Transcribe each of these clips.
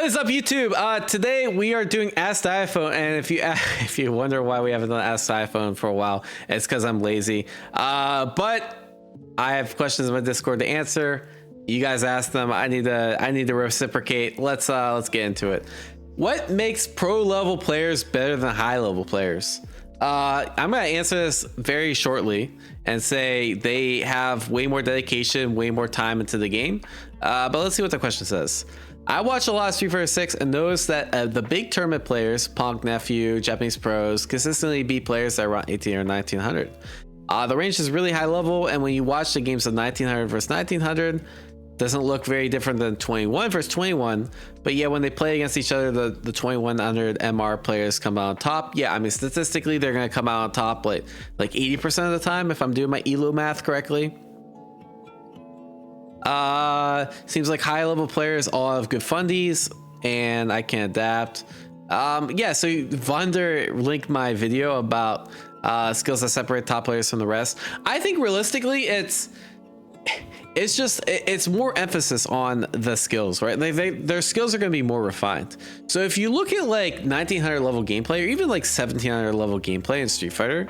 What is up, YouTube? Today we are doing Ask Diaphone, and if you wonder why we haven't done Ask Diaphone for a while, it's because I'm lazy. But I have questions in my Discord to answer. You guys ask them. I need to reciprocate. Let's get into it. What makes pro level players better than high level players? I'm gonna answer this very shortly and say they have way more dedication, way more time into the game. But let's see what the question says. I watch a lot of Street Fighter 6 and notice that the big tournament players, Punk, Nephew, Japanese pros, consistently beat players that are around 18 or 1900. The range is really high level, and when you watch the games of 1900 versus 1900, doesn't look very different than 21 versus 21. But yeah, when they play against each other, the 2100 MR players come out on top. Yeah, I mean, statistically, they're going to come out on top like 80% of the time, if I'm doing my ELO math correctly. Seems like high level players all have good fundies and I can adapt. Yeah, so Vunder linked my video about skills that separate top players from the rest. I think realistically it's more emphasis on the skills, right? Their skills are going to be more refined. So if you look at like 1900 level gameplay or even like 1700 level gameplay in Street Fighter,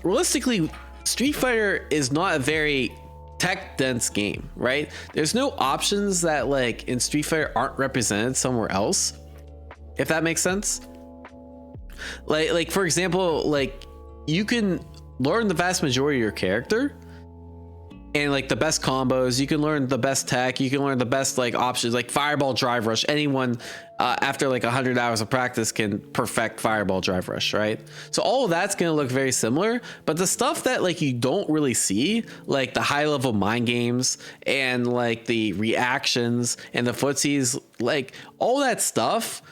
realistically Street Fighter is not a very tech dense game, right? There's no options that like in Street Fighter aren't represented somewhere else, if that makes sense. Like for example, like you can learn the vast majority of your character and like the best combos, you can learn the best tech, you can learn the best like options, like Fireball Drive Rush. Anyone after like 100 hours of practice can perfect Fireball Drive Rush, right? So all of that's going to look very similar, but the stuff that like you don't really see, like the high level mind games and like the reactions and the footsies, like all that stuff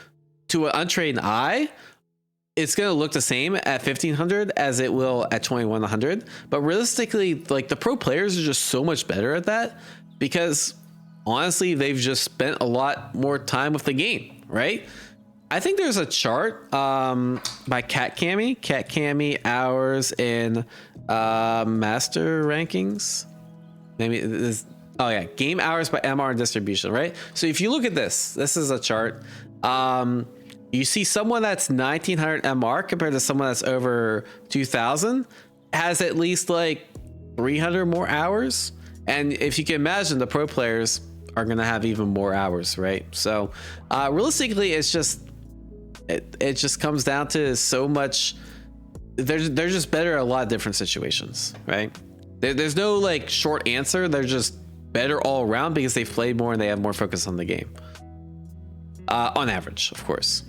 to an untrained eye, it's going to look the same at 1500 as it will at 2100. But realistically, like the pro players are just so much better at that because honestly, they've just spent a lot more time with the game, right? I think there's a chart by Cat Cammy hours in master rankings. Maybe this. Oh yeah, game hours by MR distribution, right? So if you look at this is a chart. You see someone that's 1900 MR compared to someone that's over 2000 has at least like 300 more hours. And if you can imagine, the pro players are going to have even more hours, right? So realistically, it's just, it just comes down to so much. They're just better at a lot of different situations, right? There's no like short answer. They're just better all around because they've played more and they have more focus on the game. On average, of course.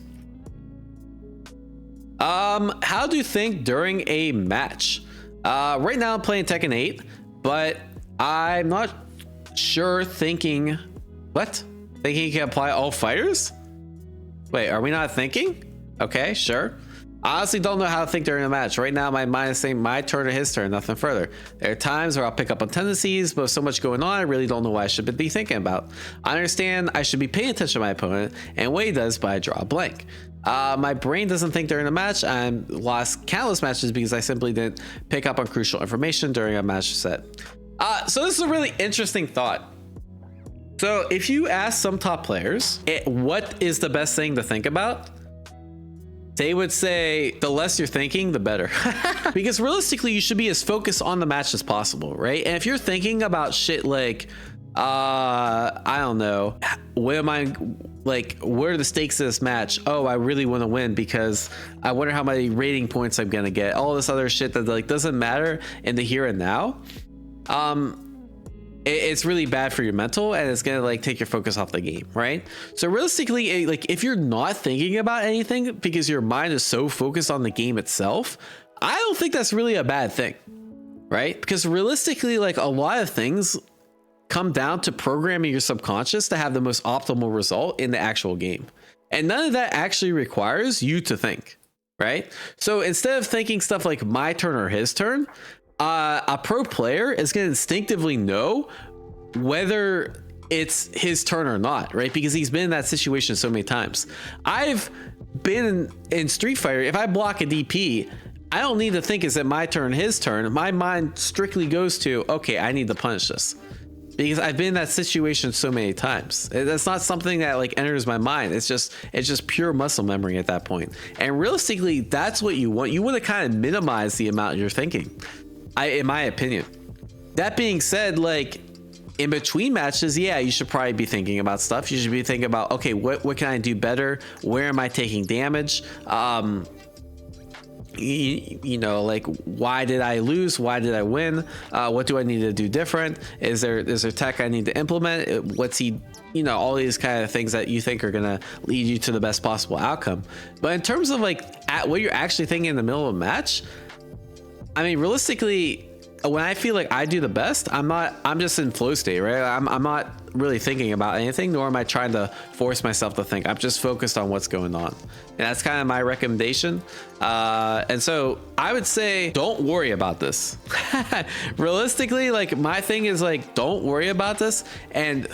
How do you think during a match? Right now I'm playing Tekken 8, but I'm not sure thinking you can apply all fighters? Wait, are we not thinking? Okay, sure. I honestly don't know how to think during a match. Right now my mind is saying my turn or his turn, nothing further. There are times where I'll pick up on tendencies, but with so much going on, I really don't know what I should be thinking about. I understand I should be paying attention to my opponent and what he does, but I draw a blank. My brain doesn't think during a match. I lost countless matches because I simply didn't pick up on crucial information during a match set. So this is a really interesting thought. So if you ask some top players, what is the best thing to think about? They would say the less you're thinking, the better. Because realistically, you should be as focused on the match as possible, right? And if you're thinking about shit like, I don't know, what are the stakes of this match? Oh, I really want to win because I wonder how many rating points I'm gonna get. All this other shit that like doesn't matter in the here and now. It's really bad for your mental and it's gonna like take your focus off the game, right? So realistically, like if you're not thinking about anything because your mind is so focused on the game itself, I don't think that's really a bad thing, right? Because realistically, like a lot of things come down to programming your subconscious to have the most optimal result in the actual game. And none of that actually requires you to think, right? So instead of thinking stuff like my turn or his turn, a pro player is going to instinctively know whether it's his turn or not, right? Because he's been in that situation so many times. I've been in Street Fighter. If I block a DP, I don't need to think, is it my turn, his turn? My mind strictly goes to, okay, I need to punish this. because I've been in that situation so many times. That's not something that like enters my mind. It's just pure muscle memory at that point. And realistically, that's what you want. You want to kind of minimize the amount you're thinking, in my opinion. That being said, like in between matches, yeah, you should probably be thinking about stuff. You should be thinking about, okay, what can I do better? Where am I taking damage? You know, like, why did I lose? Why did I win? What do I need to do different? Is there tech I need to implement? What's he, you know, all these kind of things that you think are gonna lead you to the best possible outcome. But in terms of like what you're actually thinking in the middle of a match, I mean, realistically, when I feel like I do the best, I'm just in flow state, right? I'm not really thinking about anything, nor am I trying to force myself to think. I'm just focused on what's going on. And that's kind of my recommendation. And so I would say, don't worry about this. Realistically, like my thing is like, don't worry about this. And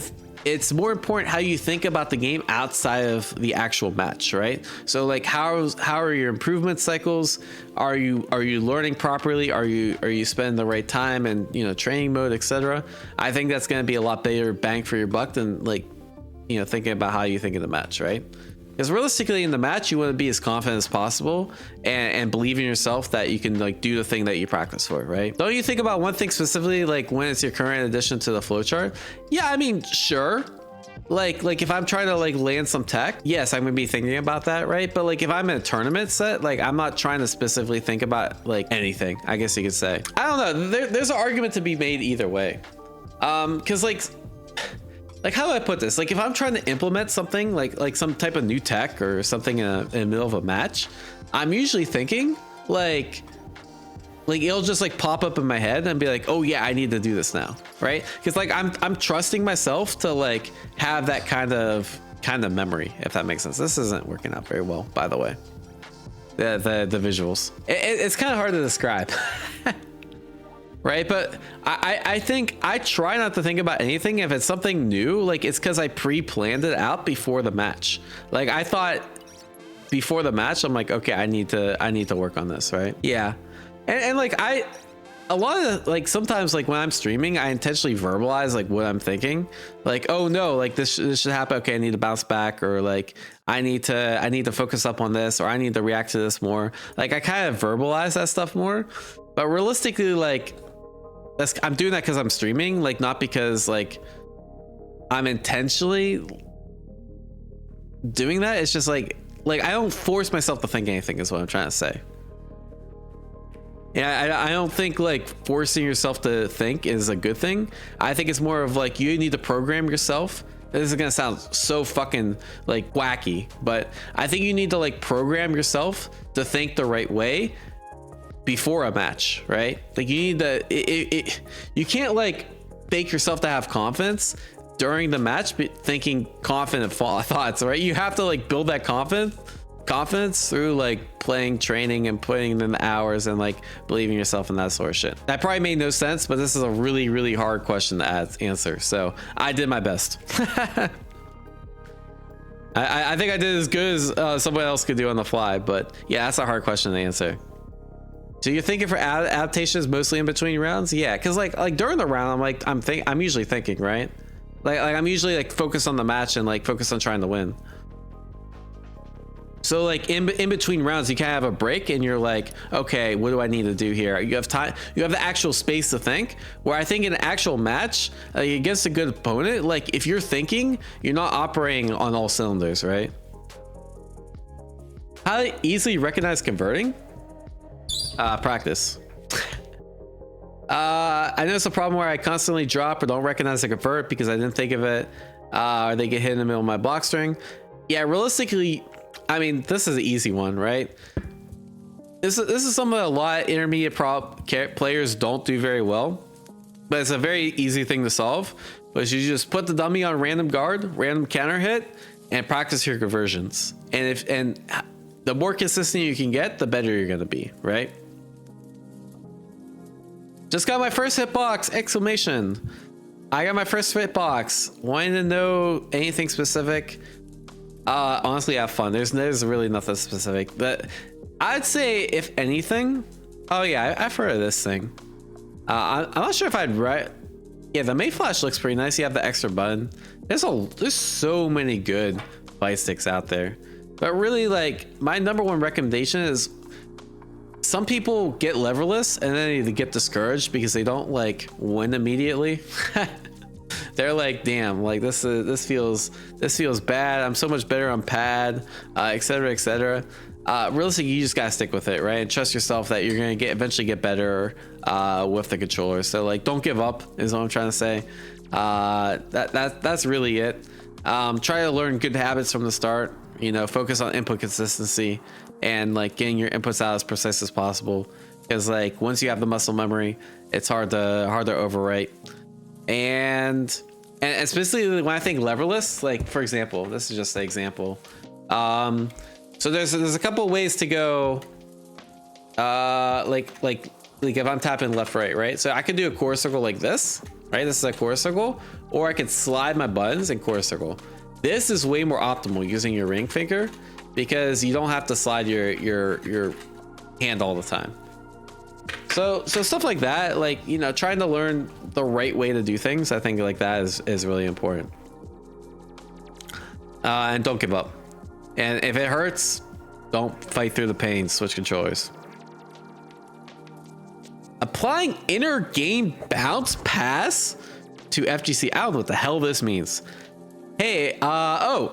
it's more important how you think about the game outside of the actual match, right? So like how are your improvement cycles? Are you learning properly? Are you spending the right time and, you know, training mode, etc.? I think that's going to be a lot better bang for your buck than like, you know, thinking about how you think in the match, right? Because realistically in the match, you want to be as confident as possible and believe in yourself that you can like do the thing that you practice for, right? Don't you think about one thing specifically, like when it's your current addition to the flowchart? Yeah, I mean, sure. Like if I'm trying to like land some tech, yes, I'm gonna be thinking about that, right? But like if I'm in a tournament set, like I'm not trying to specifically think about like anything, I guess you could say. I don't know. There's an argument to be made either way. Because like how do I put this? Like if I'm trying to implement something like some type of new tech or something in the middle of a match, I'm usually thinking like it'll just like pop up in my head and be like, oh yeah, I need to do this now, right? Because like I'm trusting myself to like have that kind of memory, if that makes sense. This isn't working out very well, by the way. The visuals. It's kind of hard to describe. Right, but I think I try not to think about anything if it's something new. Like it's because I pre-planned it out before the match. Like I thought before the match, I'm like, okay, I need to work on this, right? Yeah, and like a lot of like sometimes like when I'm streaming, I intentionally verbalize like what I'm thinking. Like, oh no, like this should happen. Okay, I need to bounce back, or like I need to focus up on this, or I need to react to this more. Like I kind of verbalize that stuff more, but realistically, like. I'm doing that because I'm streaming, like not because like I'm intentionally doing that. It's just like I don't force myself to think anything is what I'm trying to say. Yeah, I don't think like forcing yourself to think is a good thing. I think it's more of like you need to program yourself. This is gonna sound so fucking like wacky, but I think you need to like program yourself to think the right way before a match, right? Like you need to you can't like fake yourself to have confidence during the match thinking confident thoughts, right? You have to like build that confidence through like playing, training, and putting in the hours and like believing yourself and that sort of shit. That probably made no sense, but this is a really, really hard question to answer, so I did my best. I think I did as good as someone else could do on the fly, but yeah, that's a hard question to answer. So you're thinking for adaptations mostly in between rounds? Yeah, because like during the round, I'm usually thinking, right? Like I'm usually like focused on the match and like focused on trying to win. So like in between rounds, you kind of have a break and you're like, okay, what do I need to do here? You have time, you have the actual space to think. Where I think in an actual match against a good opponent, like if you're thinking, you're not operating on all cylinders, right? How to easily recognize converting? Practice. I know it's a problem where I constantly drop or don't recognize the convert because I didn't think of it, or they get hit in the middle of my block string. Yeah, realistically, I mean, this is an easy one, right? This is something a lot of intermediate players don't do very well, but it's a very easy thing to solve. But you just put the dummy on random guard, random counter hit, and practice your conversions. And the more consistent you can get, the better you're gonna be, right? Just got my first hitbox! Exclamation! I got my first hitbox. Wanting to know anything specific? Honestly, have fun. There's really nothing specific, but I'd say if anything, oh yeah, I've heard of this thing. I'm not sure if I'd Yeah, the main flash looks pretty nice. You have the extra button. There's so many good fight sticks out there. But really, like, my number one recommendation is some people get leverless and then they get discouraged because they don't like win immediately. They're like, damn, like this feels bad. I'm so much better on pad, etc., etc. Realistically, you just gotta stick with it, right? And trust yourself that you're gonna eventually get better with the controller. So like, don't give up is what I'm trying to say. That's really it. Try to learn good habits from the start. You know, focus on input consistency and like getting your inputs out as precise as possible. Because like once you have the muscle memory, it's hard to overwrite. And especially when I think leverless, like for example, this is just an example. So there's a couple ways to go. Like if I'm tapping left, right. So I could do a quarter circle like this, right? This is a quarter circle, or I could slide my buttons in quarter circle. This is way more optimal using your ring finger because you don't have to slide your hand all the time. So stuff like that, like, you know, trying to learn the right way to do things, I think like that is really important. And don't give up. And if it hurts, don't fight through the pain. Switch controllers. Applying inner game bounce pass to FGC. I don't know what the hell this means. Hey, I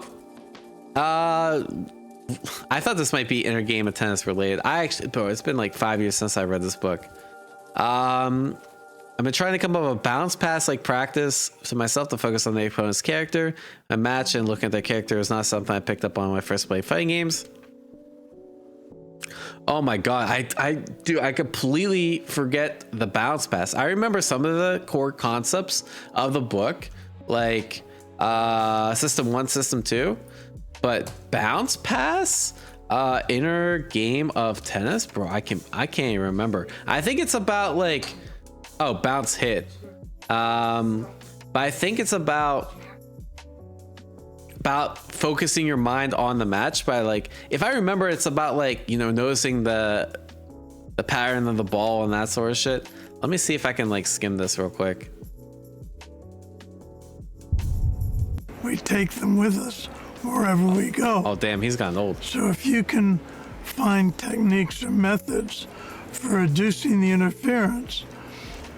thought this might be inner game of tennis related. Bro, it's been like 5 years since I read this book. I've been trying to come up with a bounce pass like practice to myself to focus on the opponent's character. A match and looking at their character is not something I picked up on when I first played fighting games. Oh my god, I completely forget the bounce pass. I remember some of the core concepts of the book, like System 1, System 2, but bounce pass, inner game of tennis, bro, I can't even remember. I think it's about like, oh, bounce hit, but I think it's about focusing your mind on the match by, like, if I remember, it's about like, you know, noticing the pattern of the ball and that sort of shit. Let me see if I can like skim this real quick. We take them with us wherever we go. Oh damn, he's gotten old. So if you can find techniques or methods for reducing the interference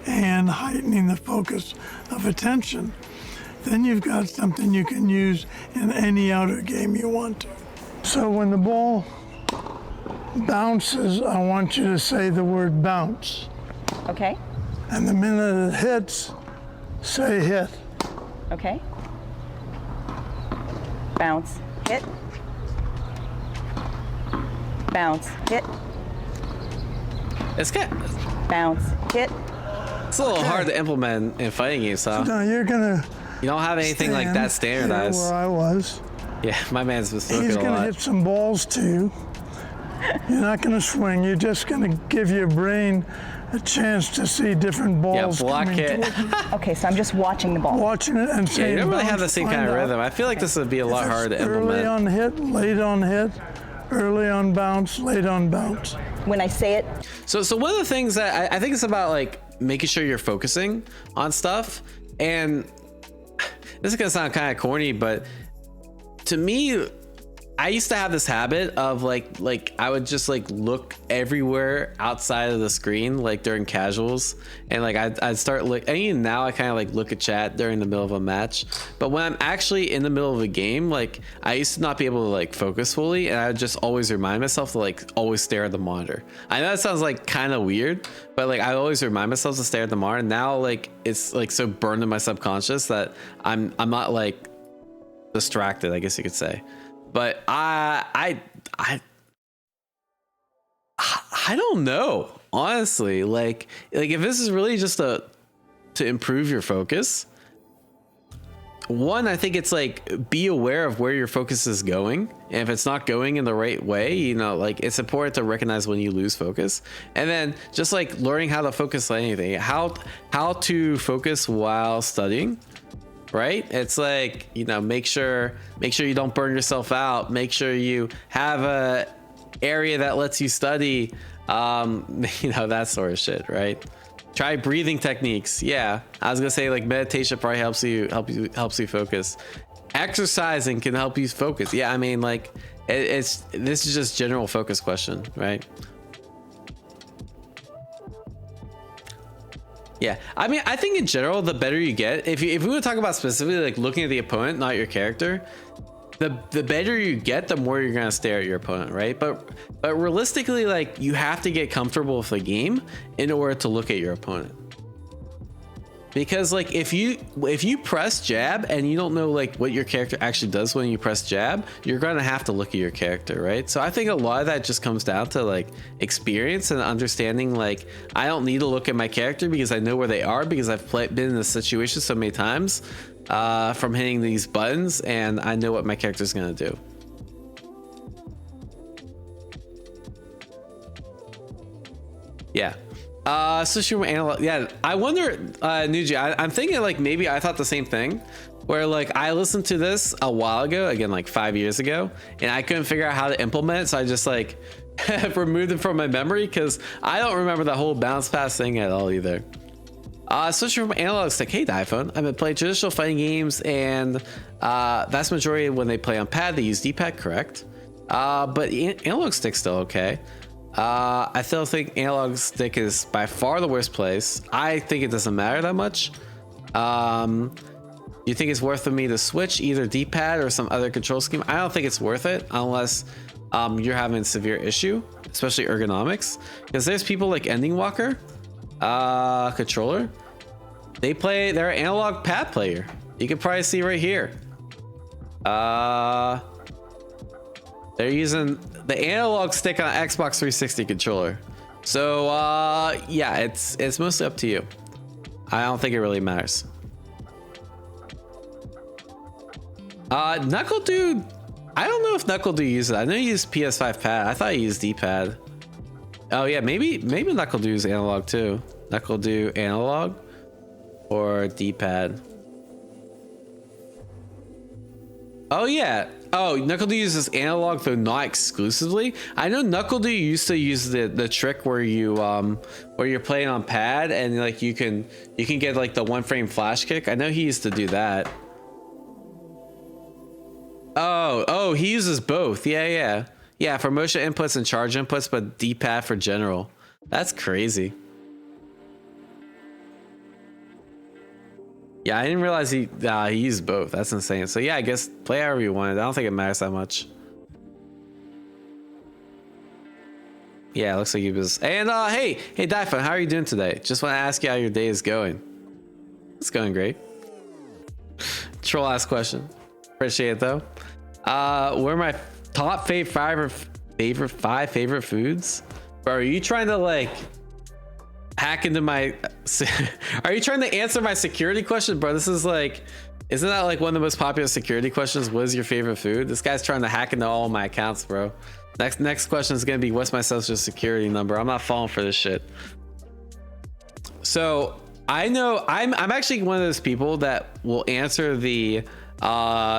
and heightening the focus of attention, then you've got something you can use in any outer game you want to. So when the ball bounces, I want you to say the word bounce. Okay. And the minute it hits, say hit. Okay. Bounce, hit. Bounce, hit. It's good. Bounce, hit. It's a little hard to implement in fighting games, huh? So now you're gonna. You don't have anything like that standardized. Where I was. Yeah, my man's been smoking He's a gonna lot. hit some balls too. You're not gonna swing. You're just gonna give your brain a chance to see different balls. Yeah, block coming it. Okay, so I'm just watching the ball. Watching it and Yeah, saying. you don't really have the bounce, same kind find of out. rhythm. I feel like this would be a lot If harder to it's early implement. on hit, late on hit, early on bounce, late on bounce. When I say it, So one of the things that I think it's about, like, making sure you're focusing on stuff. And this is gonna sound kind of corny, but to me, I used to have this habit of like I would just like look everywhere outside of the screen, like during casuals, and like I'd start look. And even now I kind of like look at chat during the middle of a match. But when I'm actually in the middle of a game, like I used to not be able to like focus fully, and I would just always remind myself to like always stare at the monitor. I know that sounds like kind of weird, but like I always remind myself to stare at the monitor. Now like it's like so burned in my subconscious that I'm not like distracted, I guess you could say. But I don't know, honestly. Like if this is really just to improve your focus, one, I think it's like be aware of where your focus is going. And if it's not going in the right way, you know, like it's important to recognize when you lose focus. And then just like learning how to focus on anything, how to focus while studying. Right? It's like, you know, make sure you don't burn yourself out. Make sure you have a area that lets you study, you know, that sort of shit, right? Try breathing techniques. Yeah, I was gonna say like meditation probably helps you focus. Exercising can help you focus. Yeah, I mean like this is just general focus question, right? Yeah, I mean I think in general the better you get, if we were to talk about specifically like looking at the opponent, not your character, the better you get, the more you're gonna stare at your opponent, right? But realistically, like you have to get comfortable with the game in order to look at your opponent. Because like if you press jab and you don't know like what your character actually does when you press jab, you're gonna have to look at your character, right? So I think a lot of that just comes down to like experience and understanding like I don't need to look at my character because I know where they are, because I've been in this situation so many times from hitting these buttons, and I know what my character is gonna do. Yeah. Switching from analog. Yeah, I wonder, Nuji, I'm thinking like maybe I thought the same thing, where like I listened to this a while ago, again like 5 years ago, and I couldn't figure out how to implement it, so I just like removed it from my memory because I don't remember the whole bounce pass thing at all either. Switching from analog stick. Hey Diaphone, I've been playing traditional fighting games, and vast majority when they play on pad they use D-pad, correct? But analog stick's still okay. I still think analog stick is by far the worst place. I think it doesn't matter that much. You think it's worth for me to switch either D-pad or some other control scheme? I don't think it's worth it unless you're having a severe issue, especially ergonomics. Because there's people like Ending Walker, controller. They're an analog pad player. You can probably see right here. They're using the analog stick on Xbox 360 controller. So yeah, it's mostly up to you. I don't think it really matters. Knuckle Dude, I don't know if Knuckle Dude uses it. I know he used PS5 pad. I thought he used D-pad. Oh yeah, maybe Knuckle Dude's analog too. Knuckle Dude analog or D-pad. Oh yeah. Oh, Knuckle Dude uses analog though not exclusively. I know Knuckle Dude used to use the trick where you're playing on pad and like you can get like the 1 frame flash kick. I know he used to do that. Oh, he uses both. Yeah, for motion inputs and charge inputs, but D-pad for general. That's crazy. Yeah, I didn't realize he used both. That's insane. So yeah, I guess play however you want. I don't think it matters that much. Yeah, it looks like he was. And hey Diaphone, how are you doing today? Just want to ask you how your day is going. It's going great. Troll ass question. Appreciate it though. What are my top five favorite foods? Bro, are you trying to like hack into my are you trying to answer my security question, bro? This is like, isn't that like one of the most popular security questions? What is your favorite food? This guy's trying to hack into all my accounts, bro. Next question is gonna be, what's my social security number? I'm not falling for this shit. So I know I'm actually one of those people that will answer the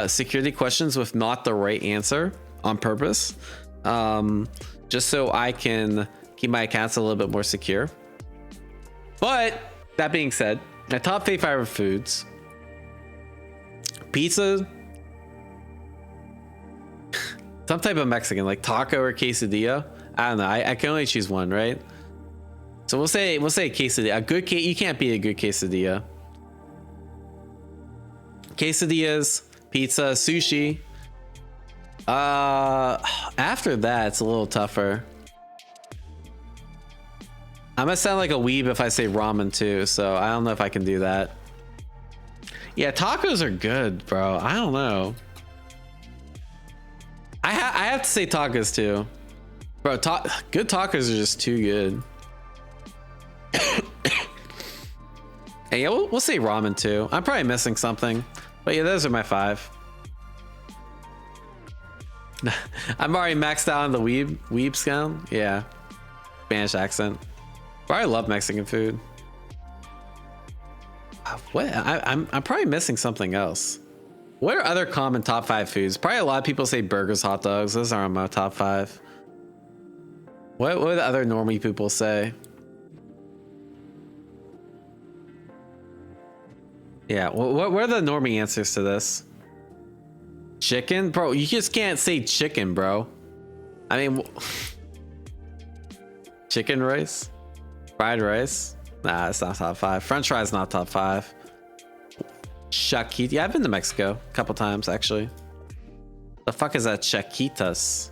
security questions with not the right answer on purpose, just so I can keep my accounts a little bit more secure. But that being said, my top favorite foods: pizza, some type of Mexican, like taco or quesadilla. I don't know. I can only choose one, right? So we'll say quesadilla. A good you can't beat a good quesadilla. Quesadillas, pizza, sushi. After that, it's a little tougher. I'm gonna sound like a weeb if I say ramen too, so I don't know if I can do that. Yeah, tacos are good, bro. I don't know. I have to say tacos too, bro. Good tacos are just too good. Hey, yeah, we'll say ramen too. I'm probably missing something, but yeah, those are my 5. I'm already maxed out on the weeb scale. Yeah, Spanish accent. But I love Mexican food. What? I'm probably missing something else. What are other common top 5 foods? Probably a lot of people say burgers, hot dogs. Those aren't my top 5. What do other normie people say? Yeah, what are the normie answers to this? Chicken? Bro, you just can't say chicken, bro. I mean, chicken rice? Fried rice? Nah, it's not top 5. French fries not top 5. Shaquita. Yeah, I've been to Mexico a couple times, actually. The fuck is that Chaquitas?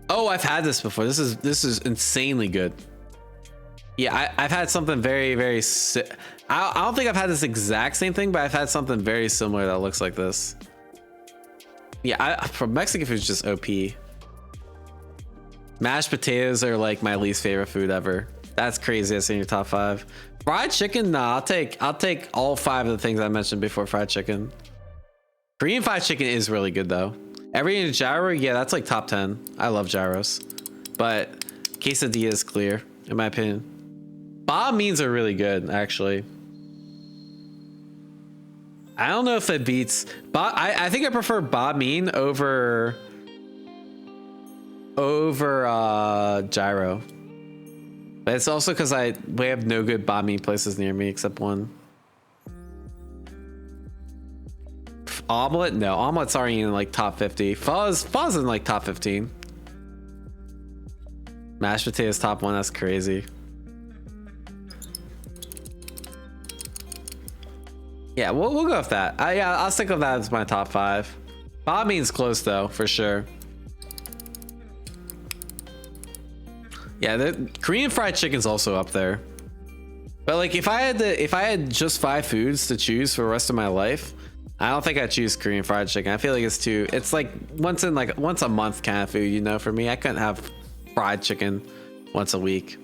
Oh, I've had this before. This is insanely good. Yeah, I've had something very, very... I don't think I've had this exact same thing, but I've had something very similar that looks like this. Yeah, from Mexican food is just OP. Mashed potatoes are like my least favorite food ever. That's crazy. That's in your top 5. Fried chicken? Nah, I'll take all 5 of the things I mentioned before fried chicken. Korean fried chicken is really good though. Every gyro, yeah, that's like top 10. I love gyros, but quesadilla is clear in my opinion. Banh mi's are really good, actually. I don't know if it beats. I think I prefer banh mi over gyro. But it's also because we have no good banh mi places near me except one. Omelet? No, omelets aren't in like top 50. Pho's in like top 15. Mashed potatoes top 1. That's crazy. Yeah, we'll go with that. Yeah, I'll stick with that as my top 5. Banh mi's close though, for sure. Yeah, the Korean fried chicken's also up there. But like, if I had just 5 foods to choose for the rest of my life, I don't think I'd choose Korean fried chicken. I feel like it's like once a month kind of food, you know, for me. I couldn't have fried chicken once a week.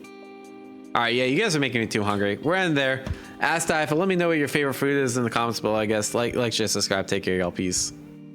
All right, yeah, you guys are making me too hungry. We're in there. Ask Diaphone, let me know what your favorite food is in the comments below, I guess. Like, share, subscribe, take care, y'all. Peace.